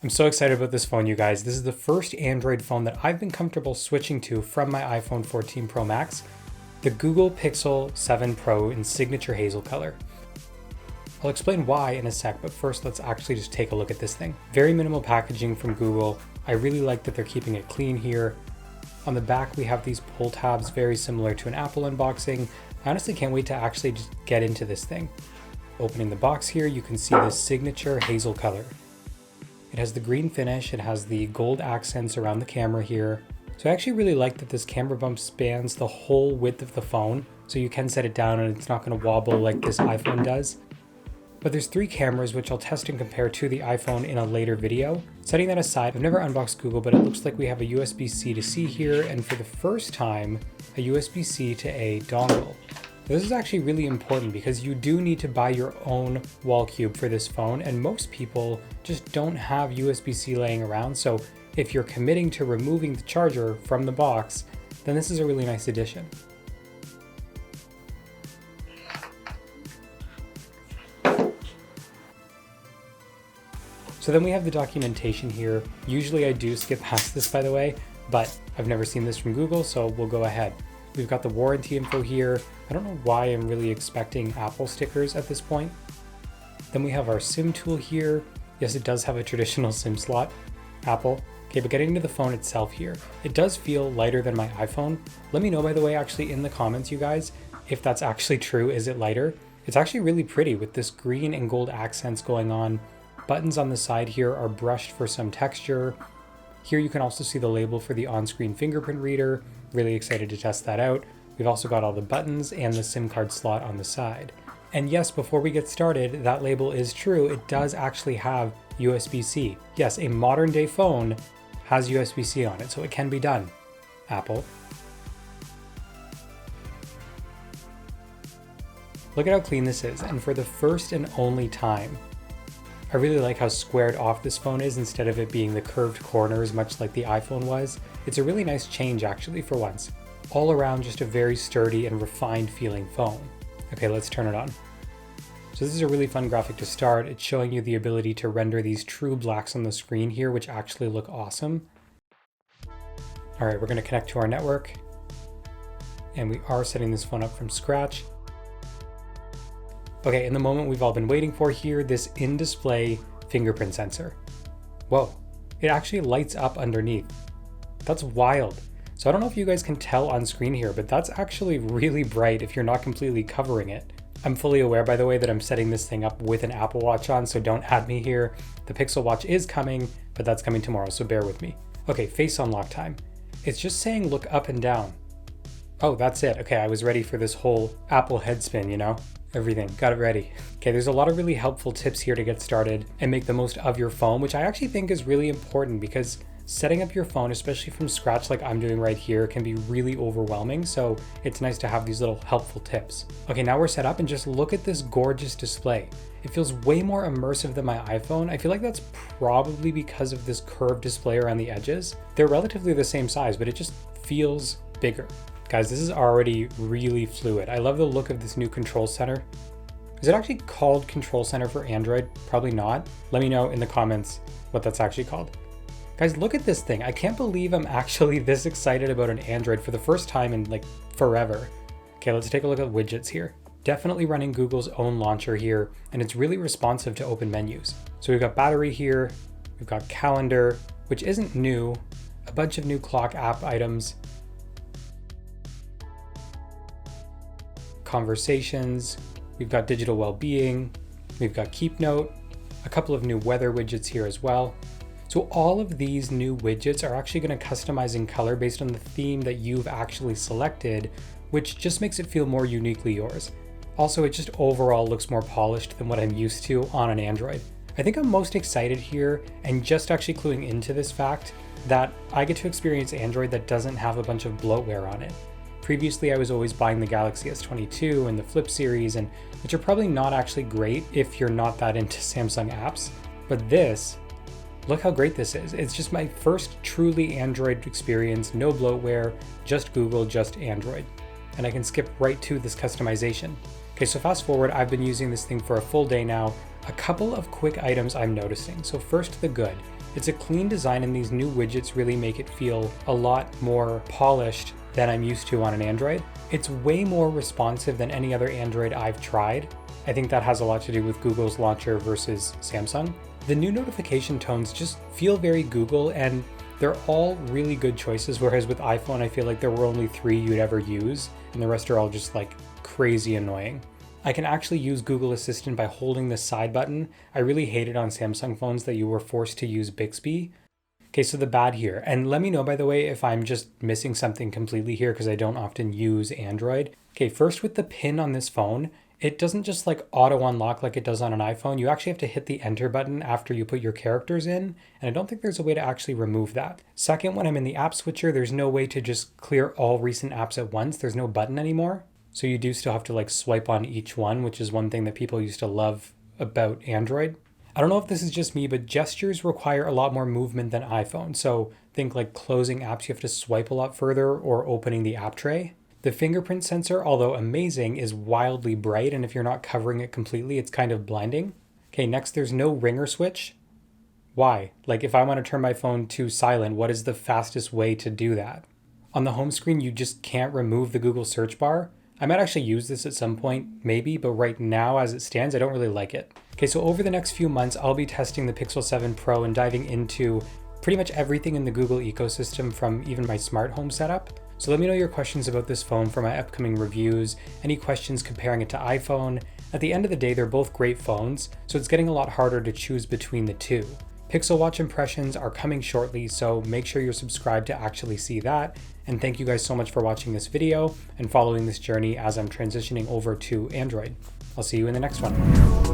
I'm so excited about this phone, you guys. This is the first Android phone that I've been comfortable switching to from my iPhone 14 Pro Max, the Google Pixel 7 Pro in signature hazel color. I'll explain why in a sec, but first let's actually just take a look at this thing. Very minimal packaging from Google. I really like that they're keeping it clean here. On the back we have these pull tabs, very similar to an Apple unboxing. I honestly can't wait to actually just get into this thing. Opening the box here, you can see this signature hazel color. It has the green finish, it has the gold accents around the camera here. So I actually really like that this camera bump spans the whole width of the phone, so you can set it down and it's not going to wobble like this iPhone does. But there's 3 cameras which I'll test and compare to the iPhone in a later video. Setting that aside, I've never unboxed Google, but it looks like we have a USB-C to C here, and for the first time, a USB-C to A dongle. This is actually really important because you do need to buy your own wall cube for this phone, and most people just don't have USB-C laying around, so if you're committing to removing the charger from the box, then this is a really nice addition. So then we have the documentation here. Usually I do skip past this, by the way, but I've never seen this from Google, so we'll go ahead. We've got the warranty info here. I don't know why I'm really expecting Apple stickers at this point. Then we have our SIM tool here. Yes, it does have a traditional SIM slot, Apple. Okay, but getting into the phone itself here, it does feel lighter than my iPhone. Let me know, by the way, actually in the comments, you guys, if that's actually true. Is it lighter? It's actually really pretty with this green and gold accents going on. Buttons on the side here are brushed for some texture. Here you can also see the label for the on-screen fingerprint reader. Really excited to test that out. We've also got all the buttons and the SIM card slot on the side. And yes, before we get started, that label is true. It does actually have USB-C. Yes, a modern day phone has USB-C on it, so it can be done, Apple. Look at how clean this is, and for the first and only time, I really like how squared off this phone is instead of it being the curved corners, much like the iPhone was. It's a really nice change actually for once. All around just a very sturdy and refined feeling phone. Okay, let's turn it on. So this is a really fun graphic to start. It's showing you the ability to render these true blacks on the screen here, which actually look awesome. All right, we're gonna connect to our network. And we are setting this phone up from scratch. Okay, in the moment we've all been waiting for here, this in-display fingerprint sensor. Whoa, it actually lights up underneath. That's wild. So I don't know if you guys can tell on screen here, but that's actually really bright if you're not completely covering it. I'm fully aware, by the way, that I'm setting this thing up with an Apple Watch on, so don't add me here. The Pixel Watch is coming, but that's coming tomorrow, so bear with me. Okay, face unlock time. It's just saying look up and down. Oh, that's it. Okay, I was ready for this whole Apple head spin, you know? Everything, got it ready. Okay, there's a lot of really helpful tips here to get started and make the most of your phone, which I actually think is really important because setting up your phone, especially from scratch like I'm doing right here, can be really overwhelming, so it's nice to have these little helpful tips. Okay, now we're set up and just look at this gorgeous display. It feels way more immersive than my iPhone. I feel like that's probably because of this curved display around the edges. They're relatively the same size, but it just feels bigger. Guys, this is already really fluid. I love the look of this new control center. Is it actually called Control Center for Android? Probably not. Let me know in the comments what that's actually called. Guys, look at this thing. I can't believe I'm actually this excited about an Android for the first time in like forever. Okay, let's take a look at widgets here. Definitely running Google's own launcher here, and it's really responsive to open menus. So we've got battery here, we've got calendar, which isn't new, a bunch of new clock app items, conversations, we've got digital well-being, we've got keep note, a couple of new weather widgets here as well. So all of these new widgets are actually going to customize in color based on the theme that you've actually selected, which just makes it feel more uniquely yours. Also, it just overall looks more polished than what I'm used to on an Android. I think I'm most excited here and just actually cluing into this fact that I get to experience Android that doesn't have a bunch of bloatware on it. Previously, I was always buying the Galaxy S22 and the Flip series, and which are probably not actually great if you're not that into Samsung apps. But this, look how great this is. It's just my first truly Android experience, no bloatware, just Google, just Android. And I can skip right to this customization. Okay, so fast forward, I've been using this thing for a full day now. A couple of quick items I'm noticing. So first, the good. It's a clean design and these new widgets really make it feel a lot more polished than I'm used to on an Android. It's way more responsive than any other Android I've tried. I think that has a lot to do with Google's launcher versus Samsung. The new notification tones just feel very Google and they're all really good choices, whereas with iPhone, I feel like there were only 3 you'd ever use, and the rest are all just like crazy annoying. I can actually use Google Assistant by holding the side button. I really hated on Samsung phones that you were forced to use Bixby. Okay, so the bad here, and let me know, by the way, if I'm just missing something completely here because I don't often use Android. Okay, first with the pin on this phone, it doesn't just like auto unlock like it does on an iPhone. You actually have to hit the enter button after you put your characters in, and I don't think there's a way to actually remove that. Second, when I'm in the app switcher, there's no way to just clear all recent apps at once. There's no button anymore. So you do still have to like swipe on each one, which is one thing that people used to love about Android. I don't know if this is just me, but gestures require a lot more movement than iPhone. So think like closing apps, you have to swipe a lot further, or opening the app tray. The fingerprint sensor, although amazing, is wildly bright, and if you're not covering it completely, it's kind of blinding. Okay, next there's no ringer switch. Why? Like if I want to turn my phone to silent, what is the fastest way to do that? On the home screen, you just can't remove the Google search bar. I might actually use this at some point, maybe, but right now as it stands, I don't really like it. Okay, so over the next few months, I'll be testing the Pixel 7 Pro and diving into pretty much everything in the Google ecosystem, from even my smart home setup. So let me know your questions about this phone for my upcoming reviews, any questions comparing it to iPhone. At the end of the day, they're both great phones, so it's getting a lot harder to choose between the two. Pixel Watch impressions are coming shortly, so make sure you're subscribed to actually see that. And thank you guys so much for watching this video and following this journey as I'm transitioning over to Android. I'll see you in the next one.